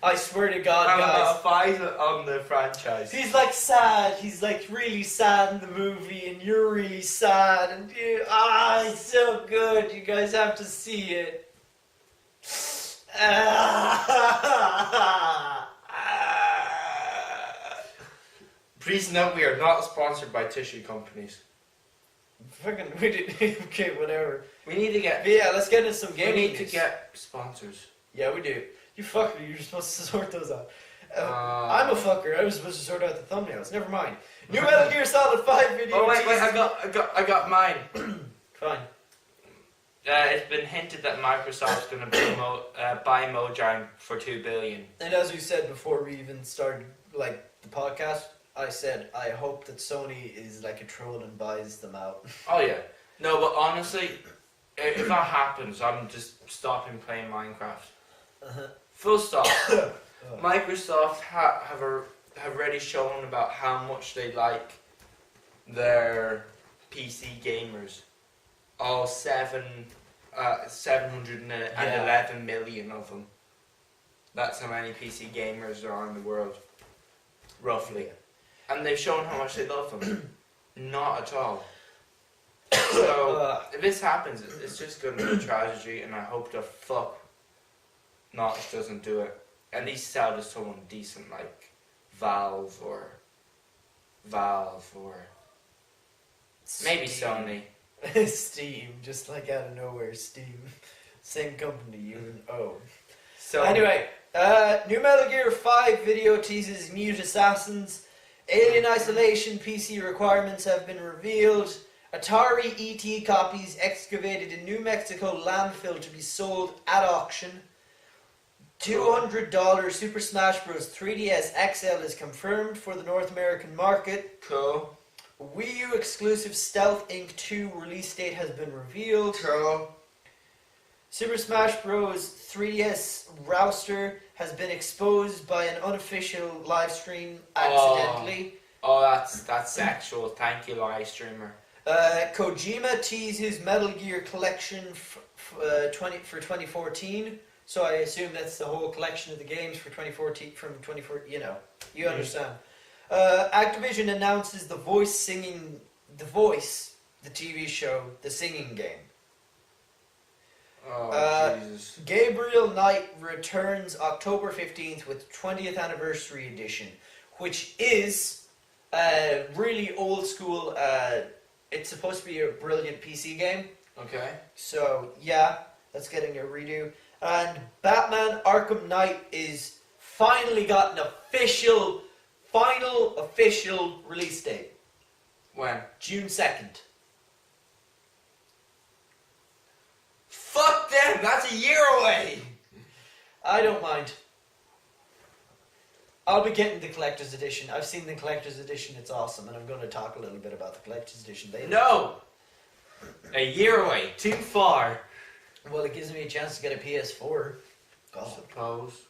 Speaker 1: I swear to God,
Speaker 2: I'm
Speaker 1: guys.
Speaker 2: about 5 on the franchise.
Speaker 1: He's like sad. He's like really sad in the movie, and you're really sad. And it's so good. You guys have to see it.
Speaker 2: Please note we are not sponsored by tissue companies.
Speaker 1: Fucking, we did. Okay, whatever.
Speaker 2: We need to get.
Speaker 1: But yeah, let's get into some
Speaker 2: We
Speaker 1: gaming.
Speaker 2: need to get sponsors.
Speaker 1: Yeah, we do. You fucker, you're supposed to sort those out. I'm a fucker. I was supposed to sort out the thumbnails. Never mind. New Metal Gear Solid 5 video.
Speaker 2: Oh wait, I got mine.
Speaker 1: Fine.
Speaker 2: It's been hinted that Microsoft's going to buy Mojang for $2 billion.
Speaker 1: And as we said before we even started the podcast, I said I hope that Sony is like a troll and buys them out.
Speaker 2: Oh yeah. No, but honestly, if that happens, I'm just stopping playing Minecraft. Full stop. Microsoft have already shown about how much they like their PC gamers. All 711 million of them. That's how many PC gamers there are in the world, roughly. And they've shown how much they love them. Not at all. So, if this happens, it's just going to be a tragedy, and I hope the fuck Notch doesn't do it. At least sell to someone decent like Valve or maybe Sony.
Speaker 1: Steam, just like out of nowhere, Steam. Same company, you and
Speaker 2: So
Speaker 1: anyway, new Metal Gear 5 video teases Mute Assassins. Alien Isolation PC requirements have been revealed. Atari ET copies excavated in New Mexico landfill to be sold at auction. $200 Super Smash Bros. 3DS XL is confirmed for the North American market.
Speaker 2: Cool.
Speaker 1: Wii U exclusive Stealth Inc. 2 release date has been revealed.
Speaker 2: Cool.
Speaker 1: Super Smash Bros. 3DS roster has been exposed by an unofficial live stream accidentally.
Speaker 2: Oh, that's sexual. Thank you, live streamer.
Speaker 1: Kojima teases Metal Gear collection for 2014. So I assume that's the whole collection of the games for 2014 from 2014. You know, you understand. Activision announces The Voice, the TV show, the singing game.
Speaker 2: Oh, Jesus.
Speaker 1: Gabriel Knight returns October 15th with 20th Anniversary Edition, which is really old school. It's supposed to be a brilliant PC game.
Speaker 2: Okay.
Speaker 1: So, yeah, that's getting a redo. And Batman Arkham Knight is finally got an final official release date.
Speaker 2: When?
Speaker 1: June 2nd.
Speaker 2: Fuck them! That's a year away!
Speaker 1: I don't mind. I'll be getting the collector's edition. I've seen the collector's edition. It's awesome. And I'm going to talk a little bit about the collector's edition later.
Speaker 2: No! A year away. Too far.
Speaker 1: Well, it gives me a chance to get a PS4.
Speaker 2: I suppose.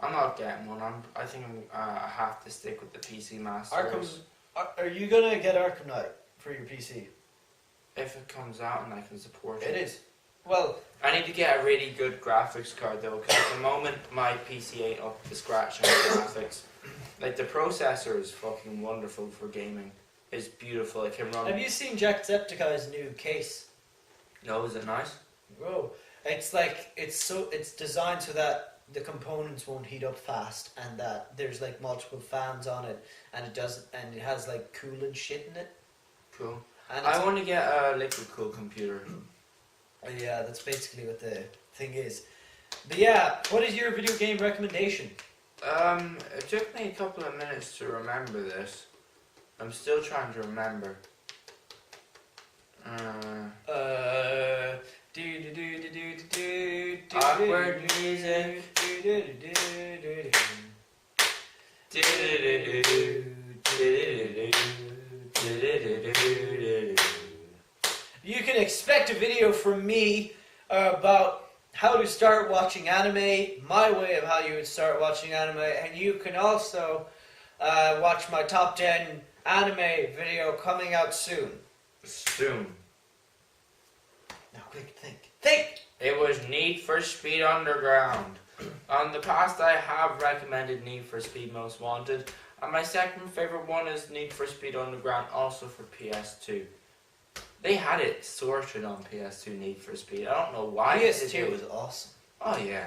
Speaker 2: I'm not getting one. I think I have to stick with the PC Masters.
Speaker 1: Are you going to get Arkham Knight for your PC?
Speaker 2: If it comes out and I can support it.
Speaker 1: It is. Well,
Speaker 2: I need to get a really good graphics card though, because at the moment my PC ain't up to scratch on the graphics. Like the processor is fucking wonderful for gaming. It's beautiful. It can run.
Speaker 1: have you seen Jacksepticeye's new case?
Speaker 2: No, is it nice?
Speaker 1: Whoa. It's like, it's designed so that the components won't heat up fast and that there's like multiple fans on it and it has like coolant shit in it.
Speaker 2: Cool.
Speaker 1: And
Speaker 2: I want to get a liquid cool computer.
Speaker 1: Yeah, that's basically what the thing is. But yeah, what is your video game recommendation?
Speaker 2: It took me a couple of minutes to remember this. I'm still trying to remember. Awkward music.
Speaker 1: You can expect a video from me about how to start watching anime, my way of how you would start watching anime, and you can also watch my top 10 anime video coming out soon.
Speaker 2: Soon.
Speaker 1: Now quick, think!
Speaker 2: It was Need for Speed Underground. On the past, I have recommended Need for Speed Most Wanted, and my second favorite one is Need for Speed Underground, also for PS2. They had it sorted on PS2, Need for Speed. I don't know why.
Speaker 1: PS2 was awesome.
Speaker 2: Oh yeah.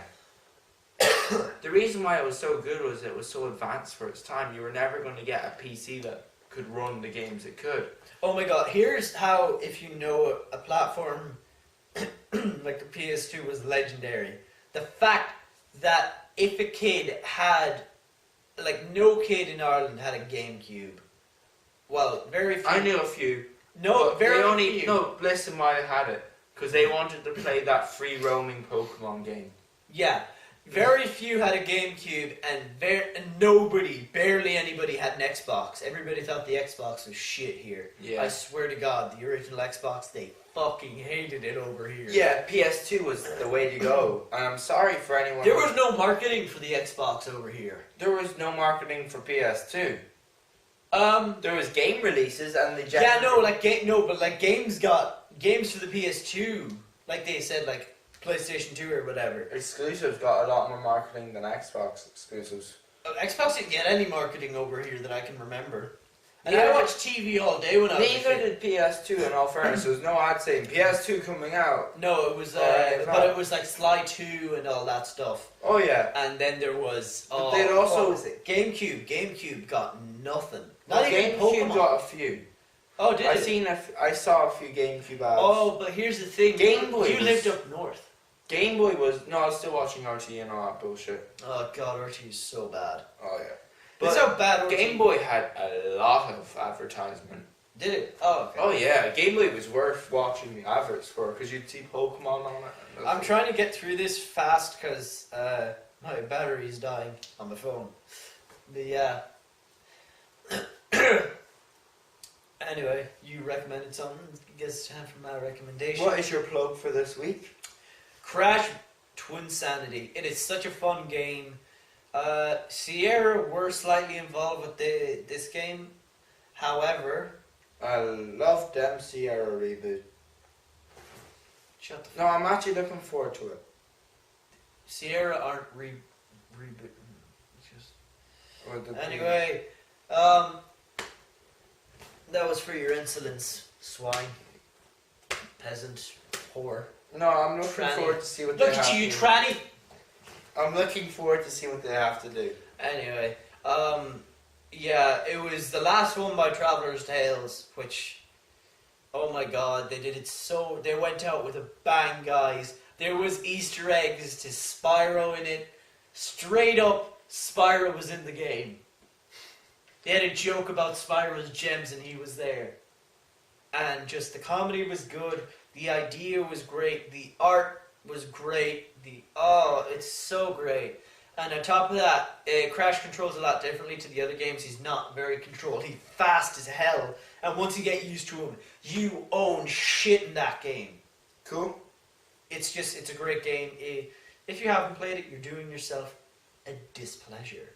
Speaker 2: The reason why it was so good was it was so advanced for its time. You were never going to get a PC that could run the games it could.
Speaker 1: Oh my god, here's how, if you know a platform like the PS2 was legendary. The fact that if a kid had, like no kid in Ireland had a GameCube. Well, very few.
Speaker 2: I knew a few.
Speaker 1: No, very few.
Speaker 2: No, listen why they had it. Because they wanted to play that free roaming Pokemon game.
Speaker 1: Yeah. Very few had a GameCube, and nobody, barely anybody had an Xbox. Everybody thought the Xbox was shit here.
Speaker 2: Yeah.
Speaker 1: I swear to God, the original Xbox, they fucking hated it over here.
Speaker 2: Yeah, PS2 was the way to go. And I'm sorry for anyone.
Speaker 1: There was no marketing for the Xbox over here.
Speaker 2: There was no marketing for PS2. There was game releases and the
Speaker 1: Yeah, but games for the PS2, like they said, like PlayStation 2 or whatever.
Speaker 2: Exclusives got a lot more marketing than Xbox exclusives.
Speaker 1: Xbox didn't get any marketing over here that I can remember. And
Speaker 2: Yeah,
Speaker 1: I watched TV all day when I was a
Speaker 2: Neither
Speaker 1: kid.
Speaker 2: did PS2 in all fairness. There was no ad saying PS2 coming out.
Speaker 1: No, it was,
Speaker 2: Right,
Speaker 1: but it was like Sly 2 and all that stuff.
Speaker 2: Oh yeah.
Speaker 1: And then there was,
Speaker 2: But they'd also-
Speaker 1: what was it? GameCube. GameCube got nothing.
Speaker 2: Well,
Speaker 1: Not even
Speaker 2: GameCube
Speaker 1: Pokemon.
Speaker 2: got a few.
Speaker 1: Oh, did it?
Speaker 2: I saw a few GameCube ads.
Speaker 1: Oh, but here's the thing.
Speaker 2: Game Boy
Speaker 1: You
Speaker 2: was-
Speaker 1: lived up north.
Speaker 2: Game Boy was... No, I was still watching RT and all that bullshit.
Speaker 1: Oh god, RT is so bad.
Speaker 2: Oh yeah.
Speaker 1: That's how bad RT
Speaker 2: Game Boy had a lot of advertisement.
Speaker 1: did it. Oh, okay.
Speaker 2: Oh yeah, Game Boy was worth watching the adverts for because you'd see Pokemon on it.
Speaker 1: I'm trying to get through this fast because my battery's dying on my phone. But yeah. Anyway, you recommended something. I guess it's time for my recommendation.
Speaker 2: What is your plug for this week?
Speaker 1: Crash Twinsanity. It is such a fun game. Sierra were slightly involved with this game. However,
Speaker 2: I love them Sierra reboot.
Speaker 1: shut the
Speaker 2: No, I'm actually looking forward to it.
Speaker 1: Sierra aren't reboot.
Speaker 2: Or the-
Speaker 1: Anyway, that was for your insolence, swine, peasant, whore.
Speaker 2: No, I'm looking
Speaker 1: Tranny.
Speaker 2: forward to see what
Speaker 1: Look
Speaker 2: they
Speaker 1: at
Speaker 2: have
Speaker 1: you, you
Speaker 2: to
Speaker 1: tranny!
Speaker 2: I'm looking forward to see what they have to do.
Speaker 1: Anyway, yeah, it was the last one by Traveller's Tales, which, oh my god, they did it so, they went out with a bang, guys. There was Easter eggs to Spyro in it. Straight up, Spyro was in the game. They had a joke about Spyro's gems and he was there. And just the comedy was good, the idea was great, the art was great, it's so great. And on top of that, Crash controls a lot differently to the other games. He's not very controlled, he's fast as hell. And once you get used to him, you own shit in that game.
Speaker 2: Cool.
Speaker 1: It's a great game. If you haven't played it, you're doing yourself a displeasure.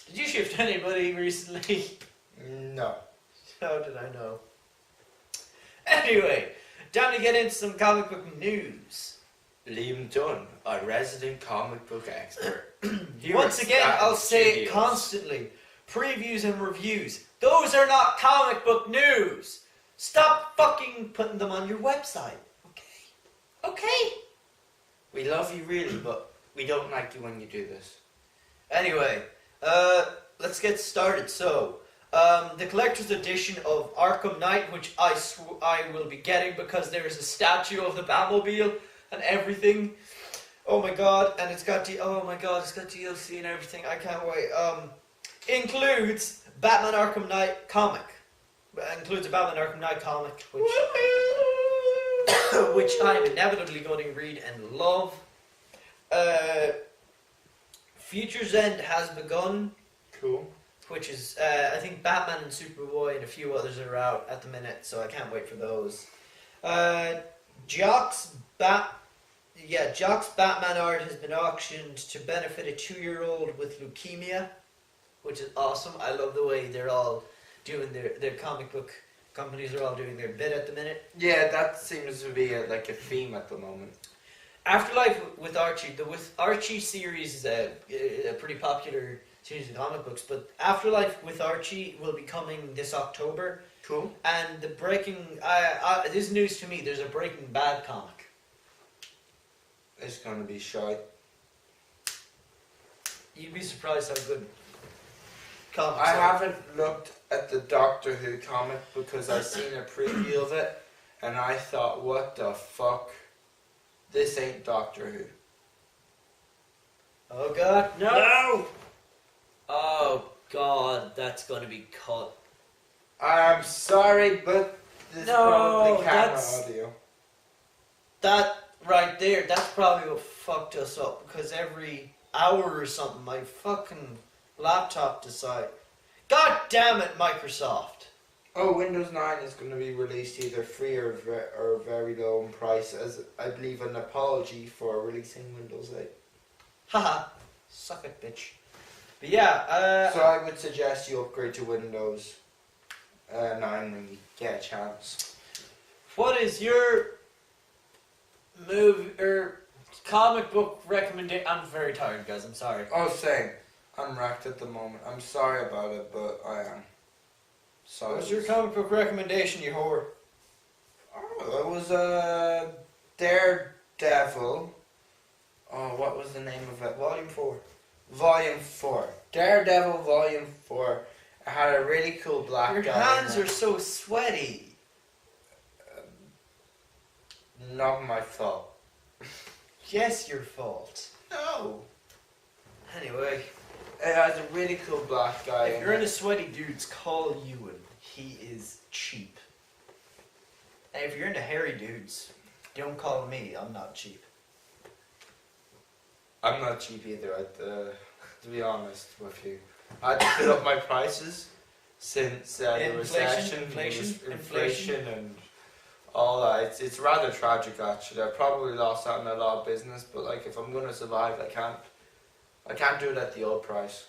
Speaker 1: Did you shift anybody recently?
Speaker 2: No.
Speaker 1: How did I know? Anyway, time to get into some comic book news.
Speaker 2: Liam Dunn, a resident comic book expert.
Speaker 1: Once again, I'll say it constantly. Previews and reviews. Those are not comic book news. Stop fucking putting them on your website. Okay? Okay?
Speaker 2: We love you really, but we don't like you when you do this.
Speaker 1: Anyway, let's get started. So, the collector's edition of Arkham Knight, which I will be getting because there is a statue of the Batmobile and everything. Oh my god, and it's got DLC and everything. I can't wait. Includes Batman Arkham Knight comic. Includes a Batman Arkham Knight comic, which I'm inevitably going to read and love. Future's End has begun.
Speaker 2: Cool.
Speaker 1: Which is, I think Batman and Superboy and a few others are out at the minute, so I can't wait for those. Jock's Batman art has been auctioned to benefit a 2-year-old with leukemia, which is awesome. I love the way they're all doing their comic book companies are all doing their bit at the minute.
Speaker 2: Yeah, that seems to be a theme at the moment.
Speaker 1: Afterlife with Archie. The With Archie series is a pretty popular series of comic books, but Afterlife with Archie will be coming this October.
Speaker 2: Cool.
Speaker 1: And the this is news to me, there's a Breaking Bad comic.
Speaker 2: It's going to be shy.
Speaker 1: You'd be surprised how good comics
Speaker 2: I
Speaker 1: are.
Speaker 2: haven't looked at the Doctor Who comic because I seen a preview of it and I thought, what the fuck? This ain't Doctor Who.
Speaker 1: Oh god, no!
Speaker 2: No!
Speaker 1: Oh god, that's gonna be cut.
Speaker 2: I'm sorry, but this probably camera audio.
Speaker 1: That right there, that's probably what fucked us up, because every hour or something my fucking laptop decide. God damn it, Microsoft!
Speaker 2: Oh, Windows 9 is going to be released either free or very low in price as, I believe, an apology for releasing Windows 8.
Speaker 1: Haha, suck it, bitch. But yeah,
Speaker 2: so I would suggest you upgrade to Windows 9 when you get a chance.
Speaker 1: what is your movie or comic book recommendation? I'm very tired, guys. I'm sorry.
Speaker 2: Oh, same. I'm wrecked at the moment. I'm sorry about it, but I am. Sorry.
Speaker 1: What's your comic book recommendation, you whore?
Speaker 2: Oh, it was Daredevil. Oh, what was the name of it?
Speaker 1: Volume 4.
Speaker 2: Volume 4. Daredevil Volume 4. It had a really cool black
Speaker 1: Your
Speaker 2: guy.
Speaker 1: hands are so sweaty.
Speaker 2: Not my fault.
Speaker 1: Yes, your fault.
Speaker 2: No.
Speaker 1: Anyway,
Speaker 2: It has a really cool black guy.
Speaker 1: if you're into sweaty dudes, call Ewan. He is cheap. And if you're into hairy dudes, don't call me. I'm not cheap.
Speaker 2: I'm not cheap either, to be honest with you. I had to put up my prices since the recession, inflation and all that. It's rather tragic actually. I probably lost out on a lot of business, but like if I'm gonna survive, I can't do it at the old price,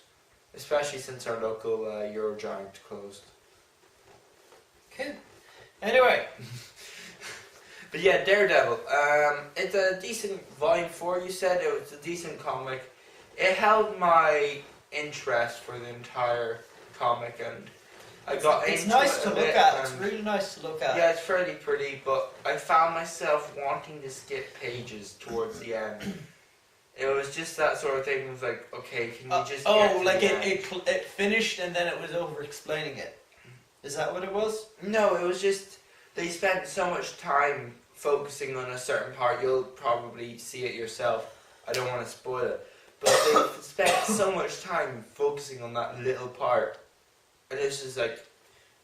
Speaker 2: especially since our local Eurogiant closed.
Speaker 1: Okay. Anyway,
Speaker 2: But yeah, Daredevil. It's a decent volume 4. You said it was a decent comic. It held my interest for the entire comic, and I got
Speaker 1: it's
Speaker 2: into
Speaker 1: nice
Speaker 2: it
Speaker 1: to
Speaker 2: a
Speaker 1: look
Speaker 2: bit,
Speaker 1: at. It's
Speaker 2: and-
Speaker 1: really nice to look at.
Speaker 2: Yeah, it's fairly pretty, but I found myself wanting to skip pages towards the end. It was just that sort of thing. It was like, okay, can you just get to
Speaker 1: like
Speaker 2: the
Speaker 1: it
Speaker 2: end?
Speaker 1: it finished and then it was over explaining it. Is that what it was?
Speaker 2: No, it was just they spent so much time focusing on a certain part. You'll probably see it yourself. I don't want to spoil it, but they spent so much time focusing on that little part, and it's just like,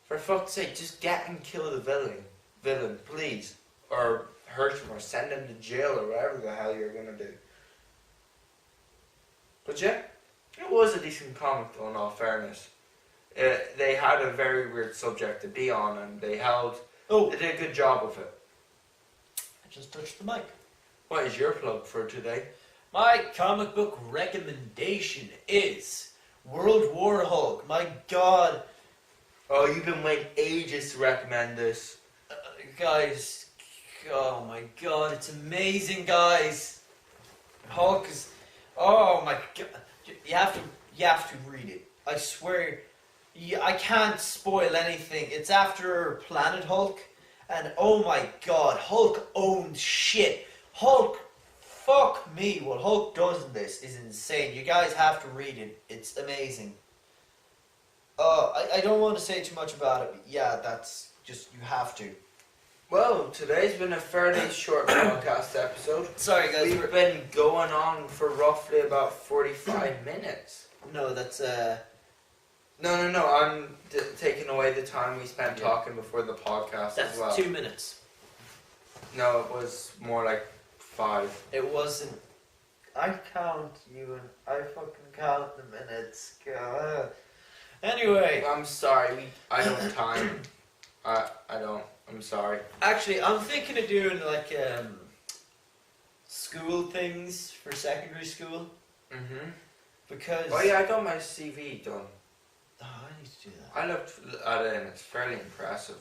Speaker 2: for fuck's sake, just get and kill the villain, please, or hurt him, or send him to jail, or whatever the hell you're gonna do. But yeah, it was a decent comic though, in all fairness. They had a very weird subject to be on, and they did a good job of it.
Speaker 1: I just touched the mic.
Speaker 2: What is your plug for today?
Speaker 1: My comic book recommendation is World War Hulk. My God,
Speaker 2: Oh, you've been waiting ages to recommend this.
Speaker 1: guys, oh my God, it's amazing, guys. Hulk is, oh my God, you have to read it. I swear, I can't spoil anything. It's after Planet Hulk, and oh my God, Hulk owns shit. Hulk, fuck me, what Hulk does in this is insane. You guys have to read it. It's amazing. I don't want to say too much about it, but yeah, that's just, you have to.
Speaker 2: Well, today's been a fairly short podcast episode.
Speaker 1: Sorry guys,
Speaker 2: We've been going on for roughly about 45 minutes.
Speaker 1: No, that's,
Speaker 2: No, I'm taking away the time we spent talking before the podcast
Speaker 1: that's
Speaker 2: as well.
Speaker 1: 2 minutes.
Speaker 2: No, it was more like 5.
Speaker 1: It wasn't. I count you and I fucking count the minutes. God. Anyway.
Speaker 2: I'm sorry, I don't time. I don't. I'm sorry.
Speaker 1: Actually, I'm thinking of doing like school things for secondary school.
Speaker 2: Mm-hmm.
Speaker 1: Because.
Speaker 2: Oh yeah, I got my CV done.
Speaker 1: Oh, I need to do
Speaker 2: I looked at it and it's fairly impressive.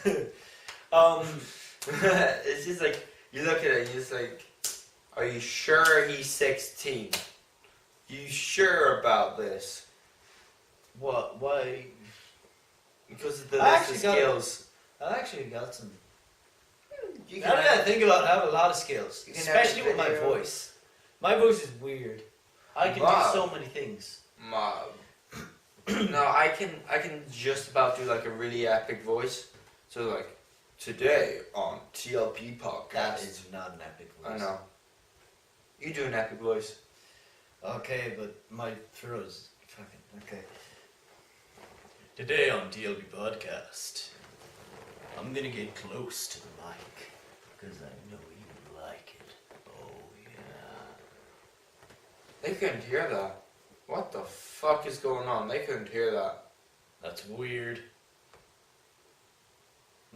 Speaker 1: that.
Speaker 2: It's just like, you look at it and you're just like, are you sure he's 16? You sure about this?
Speaker 1: What? Why?
Speaker 2: Because of the
Speaker 1: I
Speaker 2: list of
Speaker 1: actually got-
Speaker 2: skills.
Speaker 1: I actually got some.
Speaker 2: You
Speaker 1: Now that I think about it, I have a lot of skills,
Speaker 2: You can
Speaker 1: especially
Speaker 2: edit
Speaker 1: with my
Speaker 2: video.
Speaker 1: voice. My voice is weird. I can
Speaker 2: Wow.
Speaker 1: do so many things.
Speaker 2: No, I can just about do like a really epic voice. So like, today on TLP Podcast.
Speaker 1: That is not an epic voice.
Speaker 2: I know. You do an epic voice.
Speaker 1: Okay, but my throat is fucking okay. Today on TLP Podcast, I'm gonna get close to the mic because I know you like it. Oh yeah.
Speaker 2: They couldn't hear that. What the fuck is going on? They couldn't hear that.
Speaker 1: That's weird.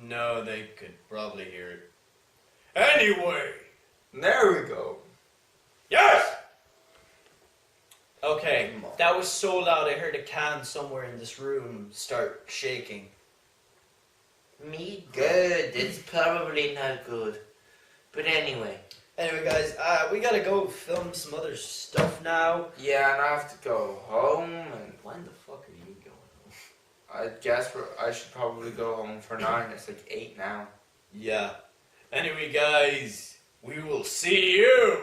Speaker 1: No, they could probably hear it. Anyway.
Speaker 2: There we go.
Speaker 1: Yes! Okay,
Speaker 2: Come on.
Speaker 1: that was so loud I heard a can somewhere in this room start shaking.
Speaker 2: Me good. It's probably not good. But anyway.
Speaker 1: Anyway guys, we gotta go film some other stuff now.
Speaker 2: Yeah, and I have to go home and
Speaker 1: When the fuck are you going home?
Speaker 2: I guess I should probably go home for 9. It's like 8 now.
Speaker 1: Yeah. Anyway guys, we will see you!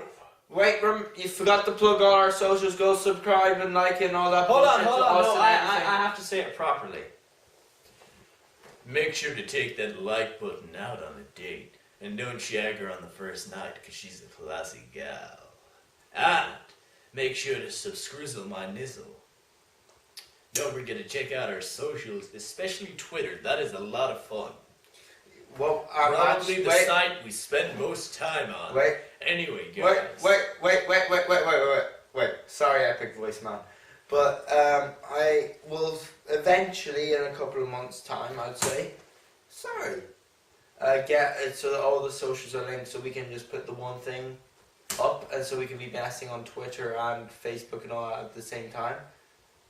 Speaker 2: Wait, you forgot to plug all our socials. Go subscribe and like and all that.
Speaker 1: Hold on,
Speaker 2: bullshit
Speaker 1: hold
Speaker 2: to
Speaker 1: on,
Speaker 2: us
Speaker 1: no,
Speaker 2: and
Speaker 1: I
Speaker 2: everything.
Speaker 1: have to say it properly. Make sure to take that like button out on a date. And don't shag her on the first night, because she's a classy gal. And make sure to subscrizzle my nizzle. Don't forget to check out our socials, especially Twitter. That is a lot of fun.
Speaker 2: Well,
Speaker 1: Probably the
Speaker 2: wait,
Speaker 1: site we spend most time on.
Speaker 2: wait,
Speaker 1: Anyway, guys.
Speaker 2: wait. Sorry, epic voice man. But I will eventually, in a couple of months' time, I'd say. Sorry. Get it so that all the socials are linked, so we can just put the one thing up, and so we can be messing on Twitter and Facebook and all that at the same time.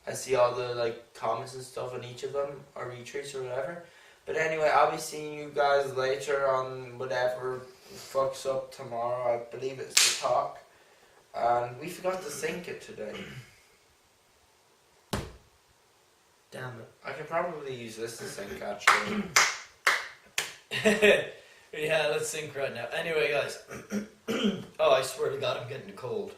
Speaker 2: I see all the like comments and stuff on each of them, or retweets or whatever. But anyway, I'll be seeing you guys later on whatever fucks up tomorrow. I believe it's the talk, and we forgot to sync it today.
Speaker 1: Damn it.
Speaker 2: I can probably use this to sync actually.
Speaker 1: Yeah, let's sync right now. Anyway, guys. Oh, I swear to God, I'm getting a cold.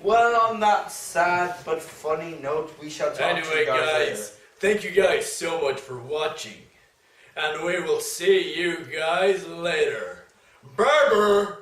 Speaker 2: Well, on that sad but funny note, we shall talk to
Speaker 1: Anyway,
Speaker 2: you guys later.
Speaker 1: guys, thank you guys so much for watching. And we will see you guys later. Bye-bye.